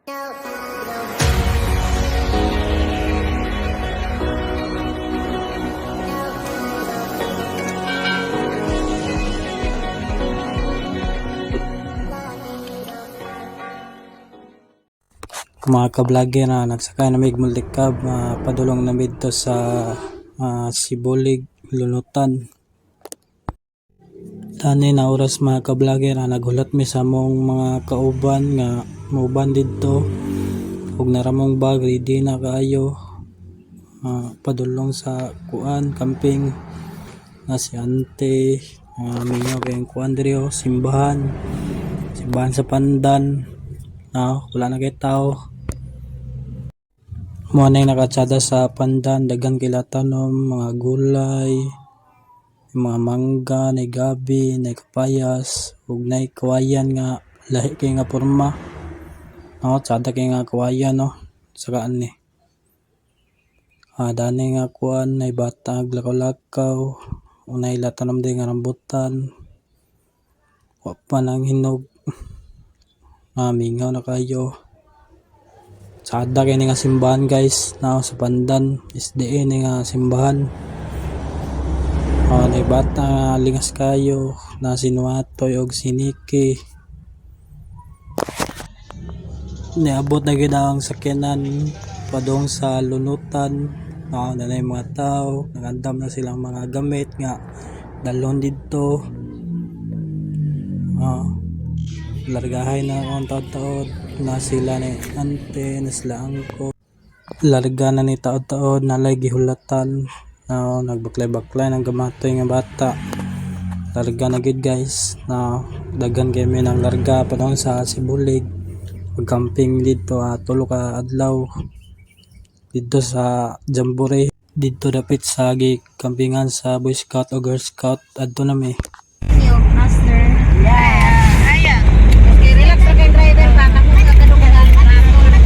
Mga ka-vlogger na nagsakay na may multicab padulong na dito sa Sibulig, Lunutan. Tani na oras mga ka-vlogger naghulat mi sa mong mga kauban nga mauban dito ug naramong bag ready na kaayo padulong sa kuan camping na si ante mingaw kayong kuan diri simbahan sa Pandan wala na kay tao. Mo na nakatsada sa Pandan, daghang kilatanom, mga gulay, mga mangga, nay gabi, nay kapayas, ug nay kawayan nga lahi kay nga porma. Tsada kay nga kawayan saka ani. Dani nga kuan nay batag lakaw-lakaw, unay latanom din nga rambutan. Wa pa nang hinog. Mingaw na kayo. Tsada kay nga simbahan guys sa Pandan SDA ni nga simbahan na bata lingas kayo na sinuatoy og siniki niabot na gid ang sakyanan padong sa Lunutan nanay mga tao nagandam na silang mga gamit nga dalon dito largahay na akong taod-taod na sila ni ante na sila angko larga na ni taod-taod nalay gihulatan nagbaklay-baklay ng gamatoy nga bata larga na gid guys daghan kami ng larga padong sa Sibulig mag-camping dito 3 ka adlaw dito sa Jamboree dito dapit sa campingan sa Boy Scout o Girl Scout adto na mi master relax ra kay driver pa kamo sa kadung kabalo na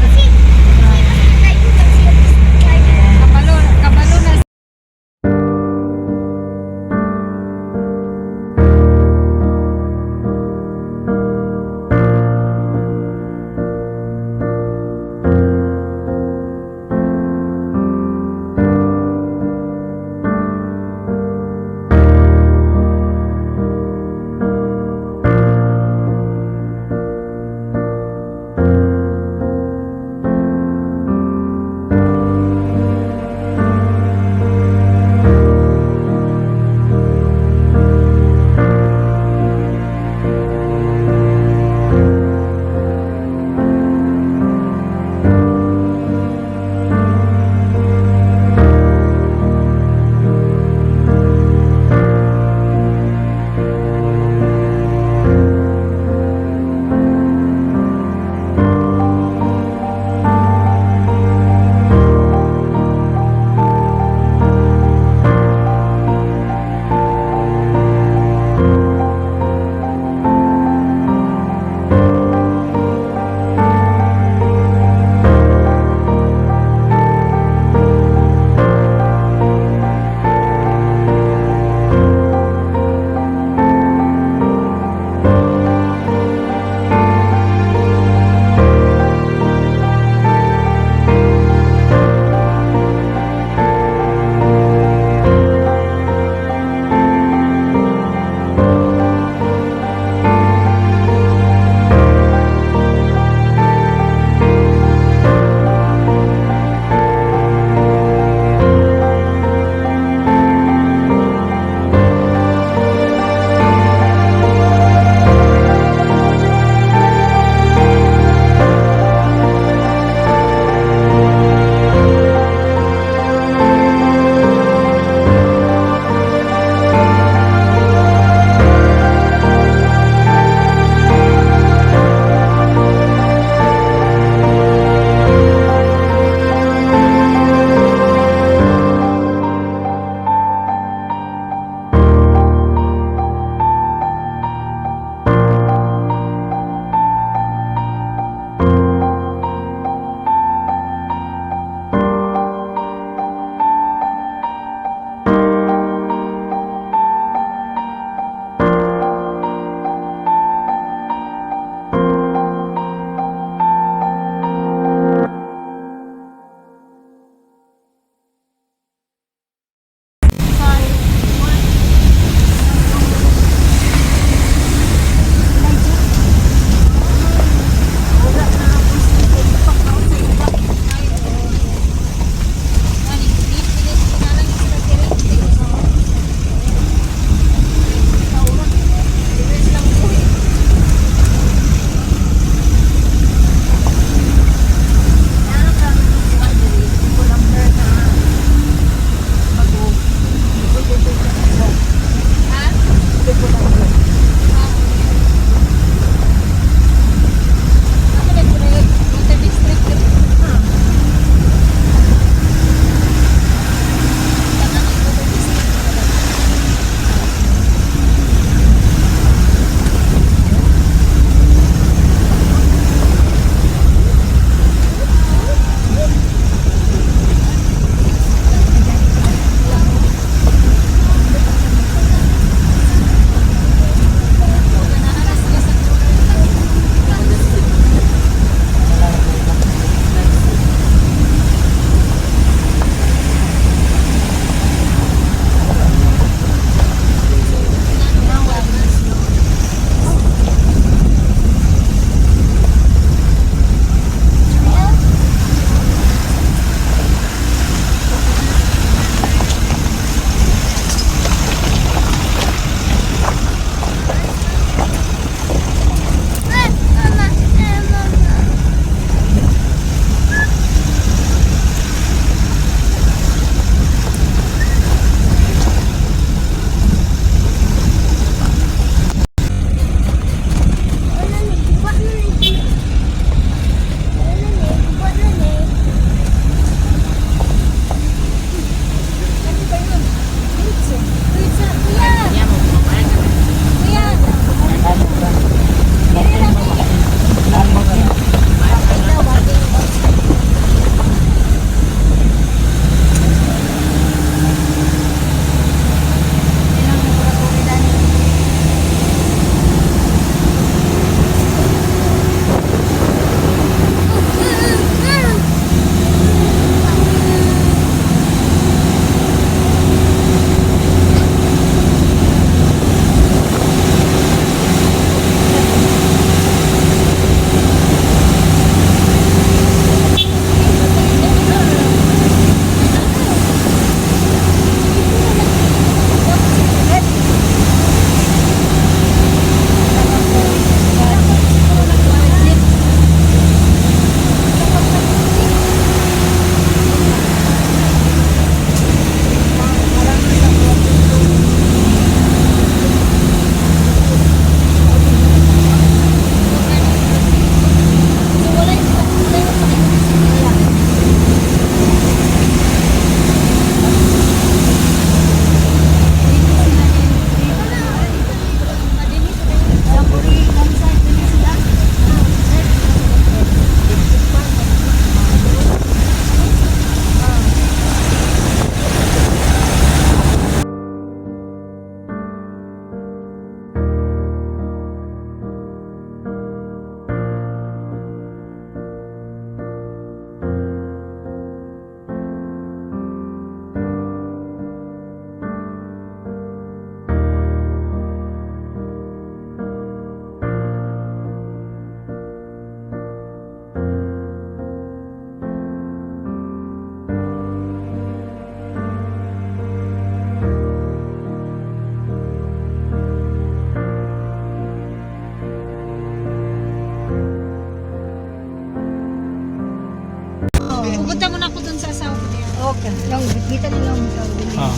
Yung kita na lang ito. Ah.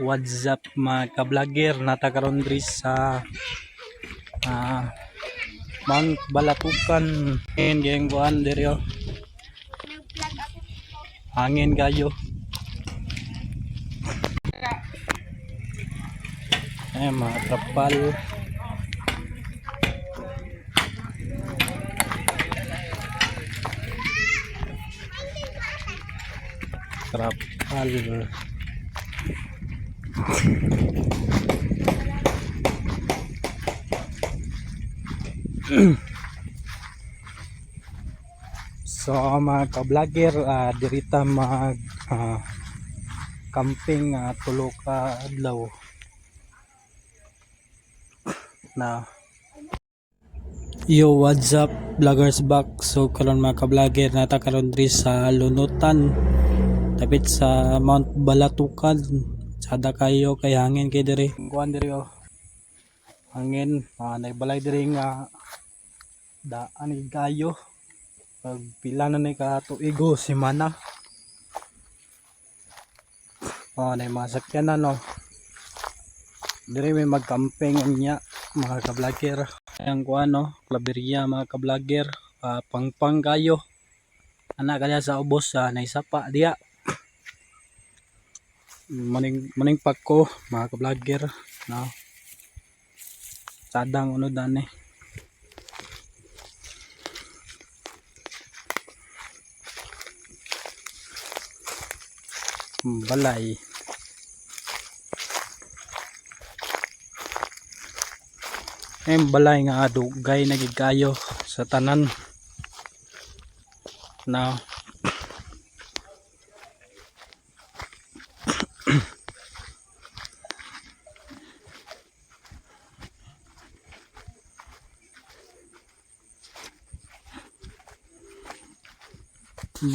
What's up mga ka-vlogger, natakaroon diri sa Mount Balatukan. Hangin gayong buwan diri oh. Hangin kayo. Ay mga trapal. Trapal. So mga ka-vlogger, dirita mag camping tulo ka adlaw na. Yo, what's up vloggers back. So karon mga ka-vlogger, nata karon diri sa Lunutan tapit sa Mount Balatukan. Sada kayo kay hangin kay diri. Kuan diri oh. Hangin, naibalay diri nga daan ni kayo. Pag pila na ni ka tuigo semana. Na mga sakyanan no. Diri may mag-camping niya mga ka-vlogger. Ang kuan no, Claveria mga ka-vlogger. Pangpang kayo. Ana kaya sa ubos naisapa diya. Maning pako mga ka-vlogger no. Sadang unod ani. Balay. Balay nga dugay na gid kayo sa tanan. Now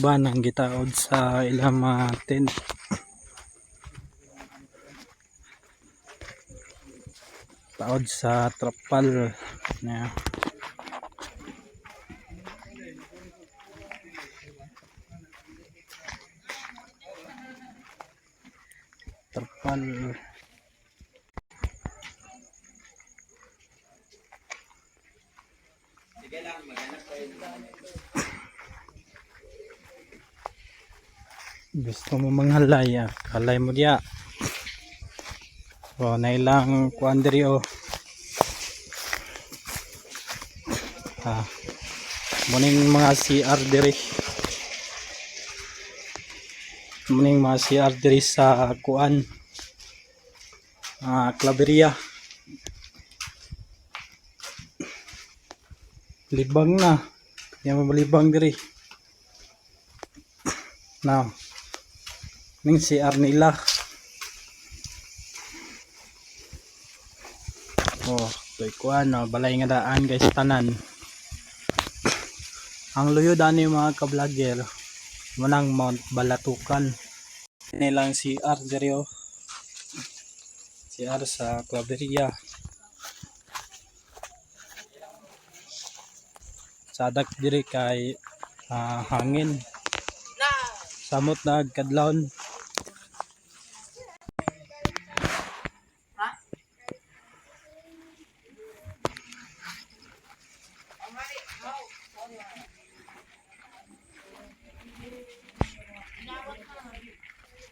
banang gitaod sa ilang mga tent. Taod sa trapal na trapal. Gusto mo manghalay halay mo diya. Na ilang kuan diri oh. Muning mga CR diri. Muning mga CR diri sa kuan Claveria. Libang na. Yan mabalibang diri. Now ning CR nila. Toy kuan balay nga daan guys tanan. Ang luyo dani mga ka-vlogger manang Mount Balatukan. Nilang CR diri oh. CR sa Claveria. Sadak diri kay hangin. Samot na kadlawon.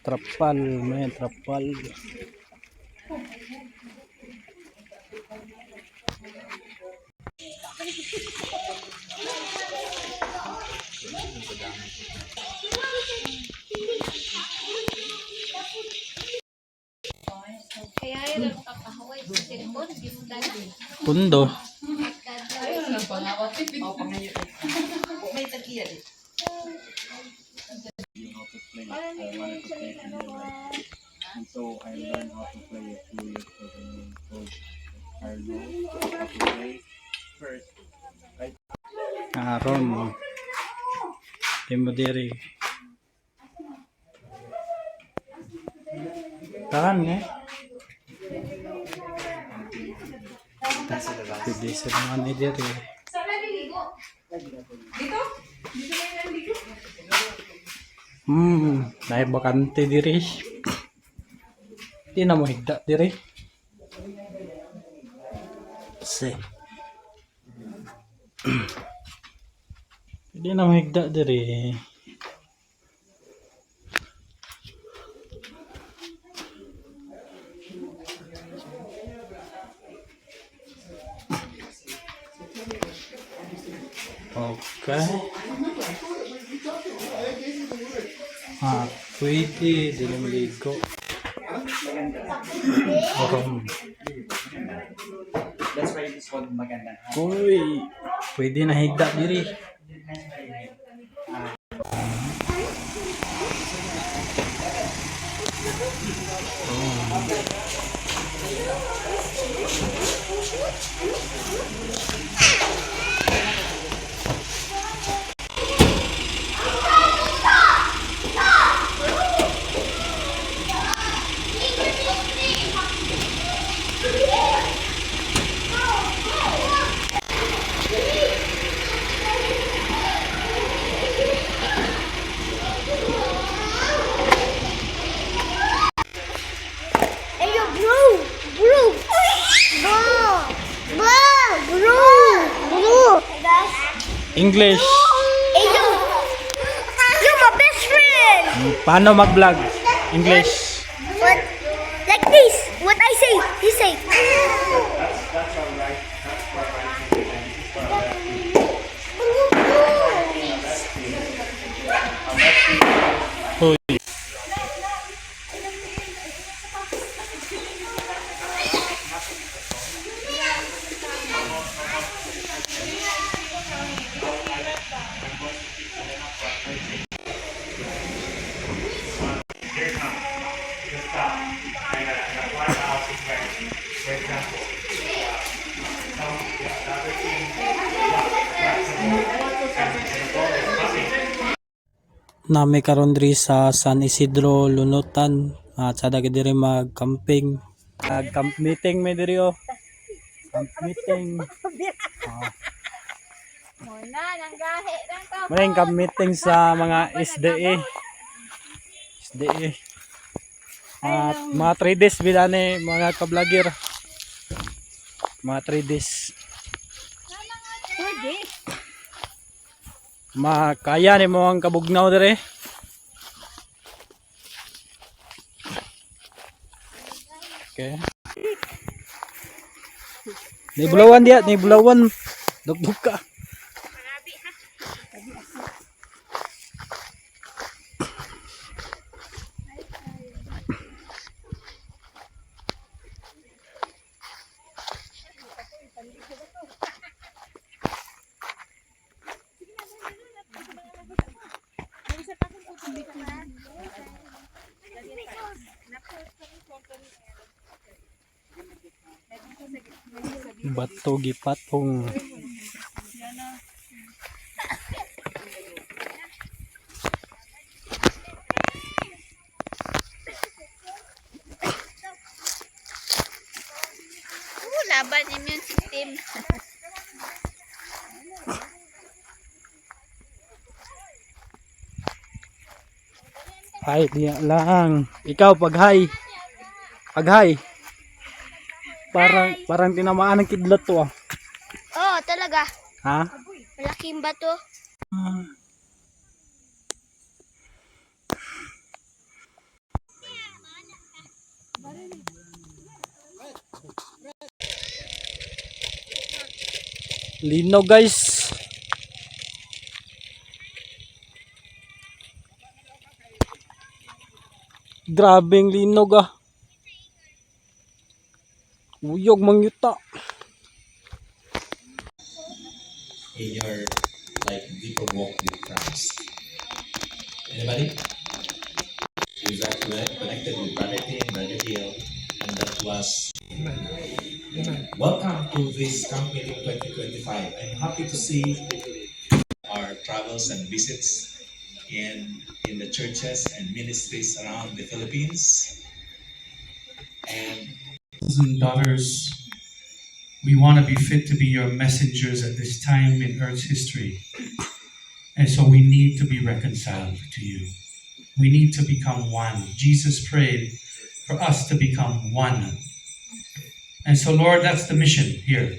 Trapal, may trapal. Pundo. And so I learned how to play it 2 years ago. So I know how to play first. Aron. Timo diri. Tahan eh. Pwede sa mga ni diri. Naay bakante diri. Di na mo higda diri. Se. Di na mo higda diri. Okay. Pwede. Dili maligo. That's why this one maganda. Uy. Pwede na higda diri. Hey, yo, bro! Bro! Bro! English. Hey, yo! You're my best friend! Paano mag-vlog? English. What? Like this! What I say, he say. Uy. Nami karon diri sa San Isidro Lunutan at sa dagi diri mag-camping. Camp meeting may diri oh. Camp meeting. Muna, nanggahe lang to. Maring camp meeting sa mga SDE. SDE. At mga 3 days bilane mga ka-vlogger. Mga 3 days. Pwede. Makaya ni mo ang kabugnaw dire. Okay. Ni bulawan dia, ni bulawan. Dugdug ka. Bato gipatong. Laban immune system. Ay, diya lang. Ikaw pag-hi. Pag-hi. Parang tinamaan ng kidlat to ah. Oh, talaga. Ha? Malaking bato. Lino guys. Grabing linog ah. Uyog mangyuta. In your like deeper walk with Christ. Anybody? You got connected with Brother Tim, Brother Hill, and that was welcome to this camp meeting 2025. I'm happy to see our travels and visits in the churches and ministries around the Philippines. And Sons and daughters, we want to be fit to be your messengers at this time in Earth's history. And so we need to be reconciled to you. We need to become one. Jesus prayed for us to become one. And so, Lord, that's the mission here.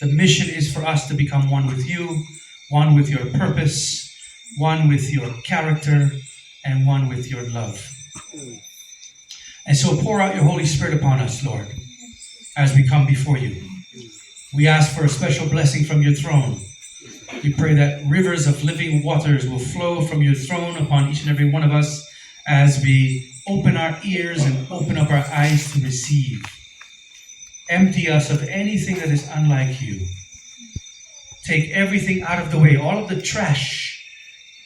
The mission is for us to become one with you, one with your purpose, one with your character, and one with your love. And so pour out your Holy Spirit upon us, Lord, as we come before you. We ask for a special blessing from your throne. We pray that rivers of living waters will flow from your throne upon each and every one of us as we open our ears and open up our eyes to receive. Empty us of anything that is unlike you. Take everything out of the way, all of the trash,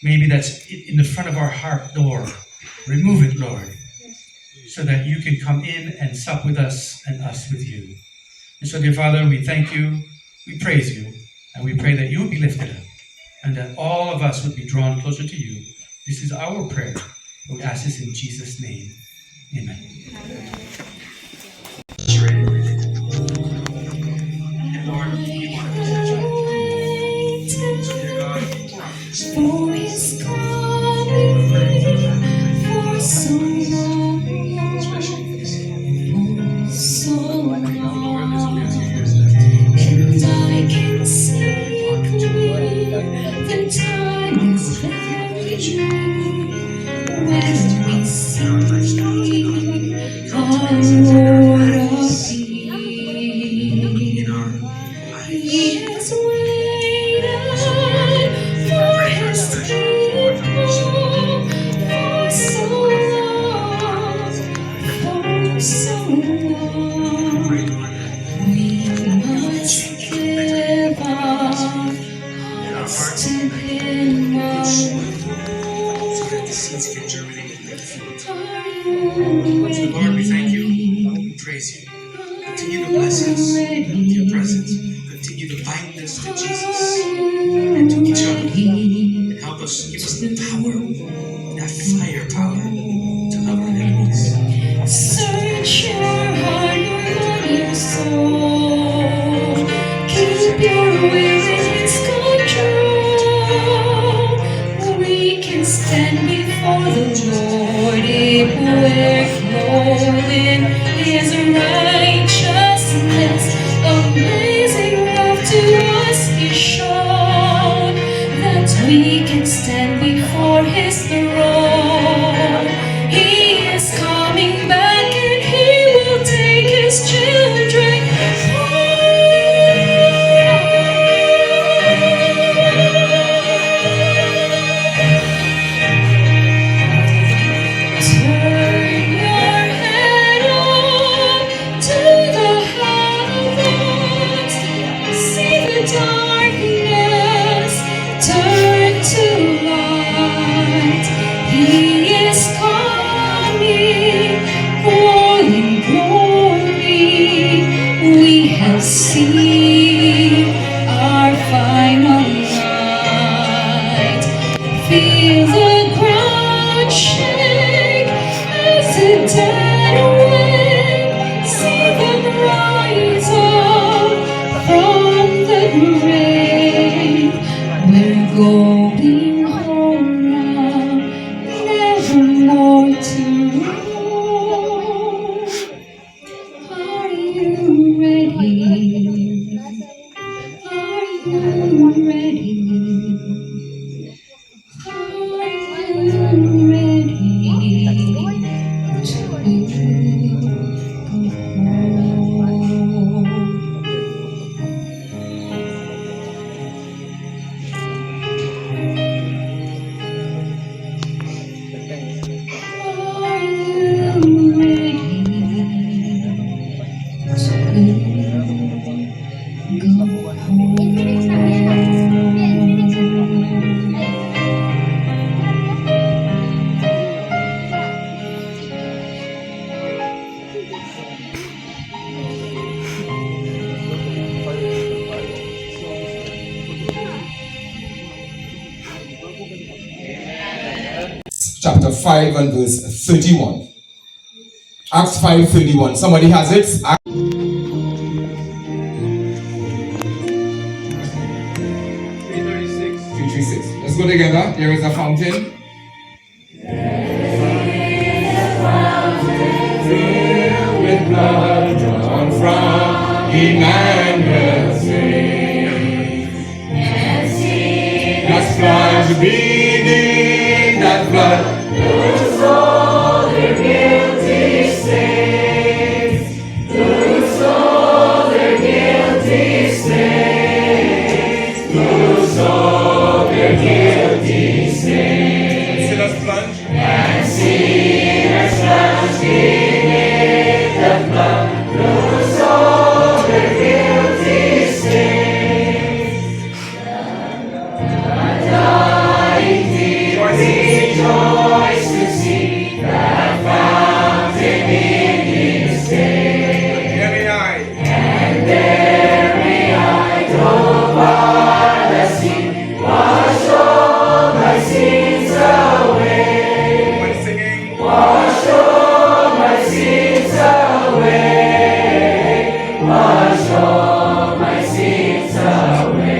maybe that's in the front of our heart door. Remove it, Lord, so that you can come in and sup with us and us with you. And so, dear Father, we thank you, we praise you, and we pray that you would be lifted up and that all of us would be drawn closer to you. This is our prayer. We ask this in Jesus' name. Amen. And Lord, we want to present you. So, dear God, For his coming for so long, so long, and I can see clear the time is very near when we see our Lord appear. He has waited for his people for so long, for so long. We must give our hearts to him alone. So, Lord, we thank you. We praise you. Continue to bless us with your presence. Continue to bind us to Jesus and to each other. And help us, give us the power, that firepower to love our enemies. Search your heart, your mind, your soul. Keep your will in its control. We can stand before the Lord if we're clothed in his righteousness. Amazing love to us is shown, that we can stand before his throne. He is coming back and he will take his children home. Turn your head up to the heavens, see the darkness turn to light. He is coming, rolling glory. We have seen our final night. Feel the ground shake as the dead awake. See them rise up from the grave. We're going home now, never more to roam. Are you ready? Are you ready? Are you ready to go home? Are you ready to Chapter 5 and verse 31. Acts 5:31. Somebody has it? 336. Let's go together. There is a fountain. Filled with blood drawn from Emmanuel's veins. Let's plunge beneath that blood. Lose all their guilty stains. Lose all their guilty stains. Lose all their guilty stains. See us plunge. And see us plunge beneath the blood. Lose all their guilty stains. The dying deep rejoice to see that fountain in His day. And every eye over the sea, wash all my sins away. Wash all my sins away. Wash all my sins away.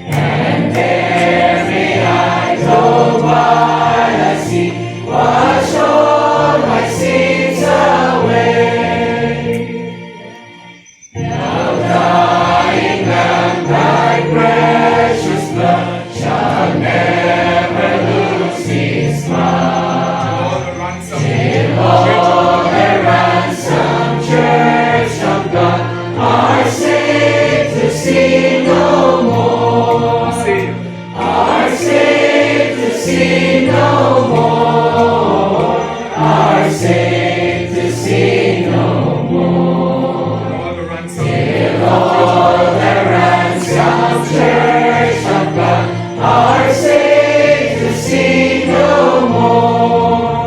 And every eye over the sea, wash all my sins away. Now dying Lamb, thy precious blood shall never lose its mark. Till all the ransomed church of God are saved to sin no more. Are saved to sin no more. Are saved to sin no more. Till all the ransomed church of God are saved to sin no more.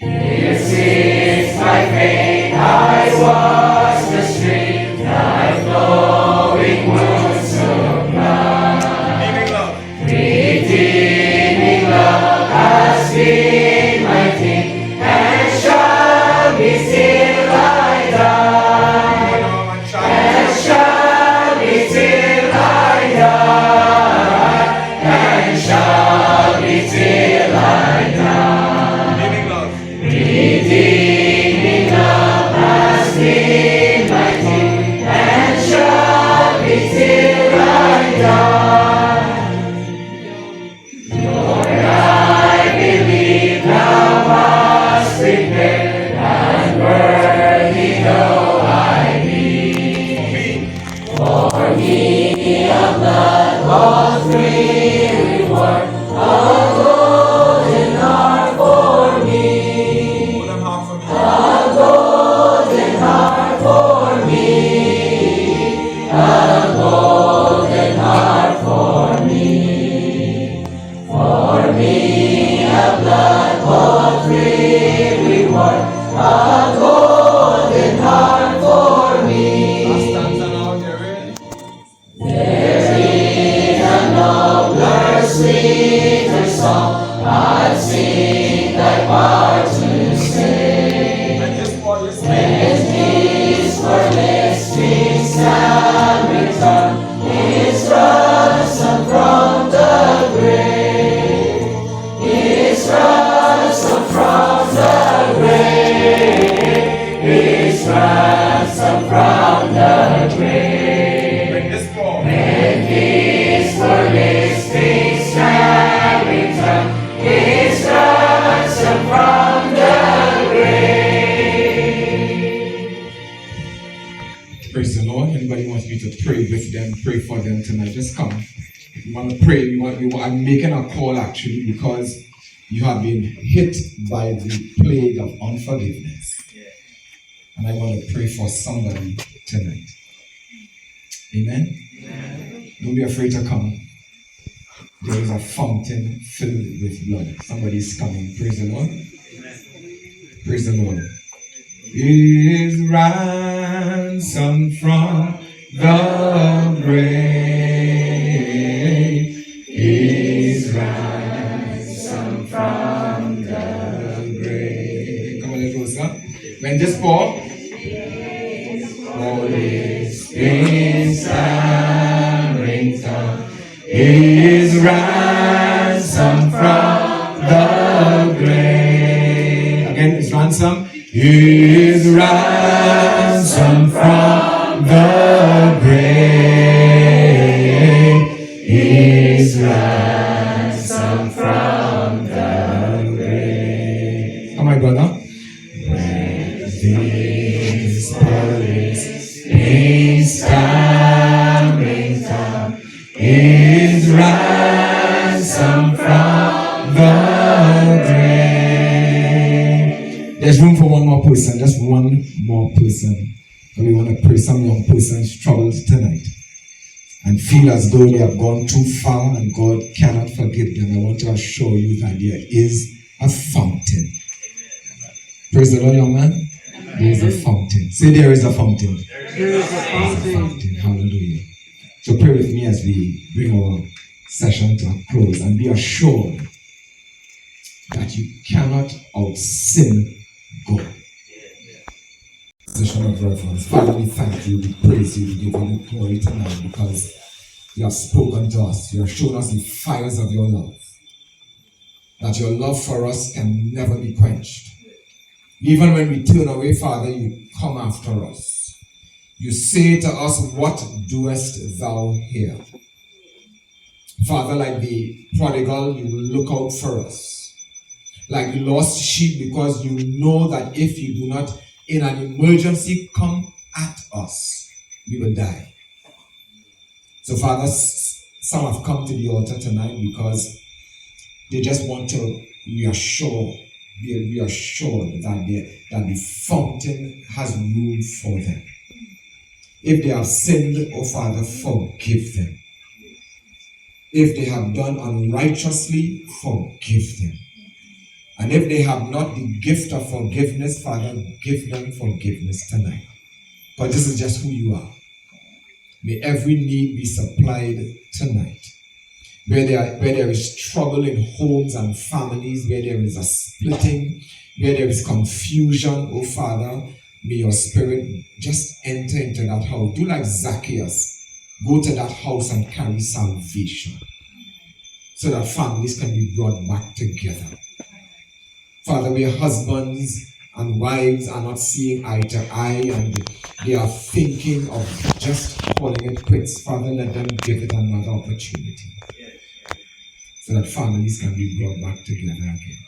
This is my faith, I wash the stream, thy flowing wounds supply. Redeeming love has been my king, and shall be till I die. And shall be till I die. And shall be till I die. Redeeming love has been my king, and shall be till I die. Lord, I believe thou hast prepared, and worthy though I be. For me a blood bought free reward, a golden heart for me. A golden heart for me. A golden heart for me. For me a blood bought free reward, a golden heart for me. There is a nobler, sweeter song I'll sing thy part to sing. When His for mysteries shall return, His ransom from the grave. His ransom from the grave. His ransom from the grave. When His for mysteries shall return, His ransom from the grave. Praise the Lord. Anybody wants me to pray with them, pray for them tonight, just come. If you want to pray, I'm making a call actually because you have been hit by the plague of unforgiveness. And I want to pray for somebody tonight. Amen? Don't be afraid to come. There is a fountain filled with blood. Somebody's coming. Praise the Lord. Praise the Lord. Is ransom from the grave. Is ransom from the grave. Come on, let's go, sir. When this fall, Holy Spirit ringtone is ransom from the grave. Again, it's ransom. Is ransom from the grave. Is ransom from the grave. Come on, brother. When this police is coming down, is ransom from the grave. There's room for one more person, just one more person. And we want to pray some young person's troubles tonight and feel as though they have gone too far and God cannot forgive them. I want to assure you that there is a fountain. Praise the Lord, young man. There is a fountain. Say, there is a fountain. There is a fountain. Hallelujah. So pray with me as we bring our session to a close and be assured that you cannot out-sin God. Session of reverence. Father, we thank you, we praise you, we give you the glory tonight because you have spoken to us. You have shown us the fires of your love. That your love for us can never be quenched. Even when we turn away, Father, you come after us. You say to us, what doest thou here? Father, like the prodigal, you look out for us. Like the lost sheep, because you know that if you do not, in an emergency, come at us, we will die. So, Father, some have come to the altar tonight because they just want to be reassured that the fountain has room for them. If they have sinned, oh Father, forgive them. If they have done unrighteously, forgive them. And if they have not the gift of forgiveness, Father, give them forgiveness tonight. But this is just who you are. May every need be supplied tonight. Where there is trouble in homes and families, where there is a splitting, where there is confusion, oh Father, may your spirit just enter into that house. Do like Zacchaeus. Go to that house and carry salvation so that families can be brought back together. Father, where husbands and wives are not seeing eye to eye and they are thinking of just calling it quits, Father, let them give it another opportunity so that families can be brought back together again.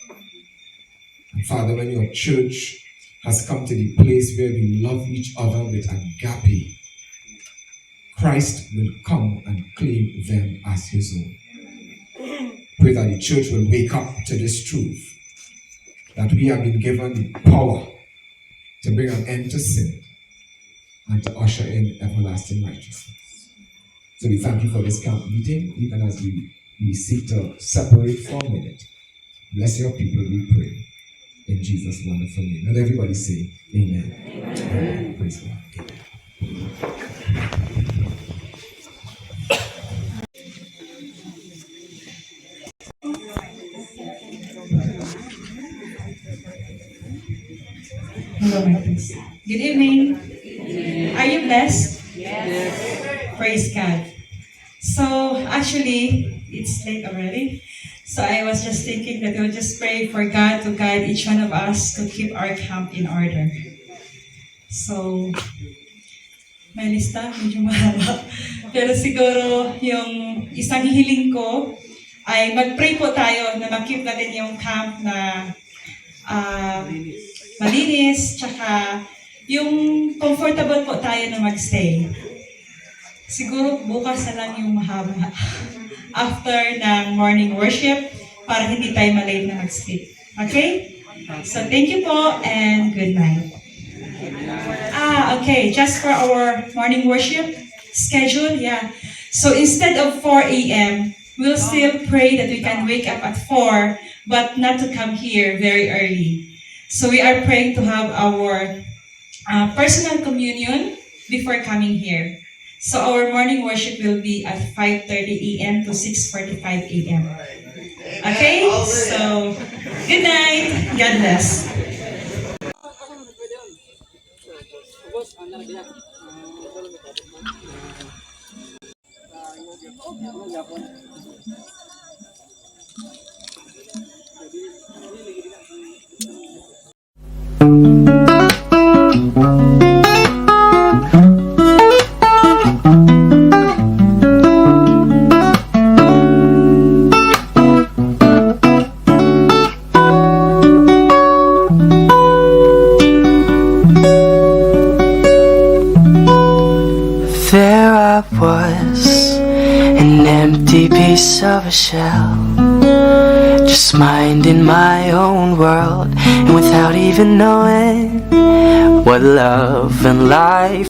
And Father, when your church has come to the place where we love each other with agape, Christ will come and claim them as his own. Pray that the church will wake up to this truth, that we have been given the power to bring an end to sin and to usher in everlasting righteousness. So we thank you for this camp meeting, even as we seek to separate for a minute. Bless your people, we pray. In Jesus' wonderful name. Let everybody say amen. Amen. Praise God. Hello, my friends. Good evening. Are you blessed? Yes. Praise God. So, actually, it's late already. So I was just thinking that we'll just pray for God to guide each one of us to keep our camp in order. So, may lista, medyo mahaba. Pero siguro, yung isang hihiling ko ay mag-pray po tayo na makip natin yung camp na malinis, tsaka yung comfortable po tayo na magstay. Siguro bukas na lang yung mahaba. After ng morning worship, para hindi tayo malate na mag-sleep. Okay? So thank you po and good night. Okay, just for our morning worship, schedule? Yeah. So instead of 4 a.m., we'll still pray that we can wake up at 4, but not to come here very early. So we are praying to have our personal communion before coming here. So our morning worship will be at 5:30 a.m. to 6:45 a.m. Okay? So, good night. God bless. There I was, an empty piece of a shell, just minding my own world, and without even knowing what love and life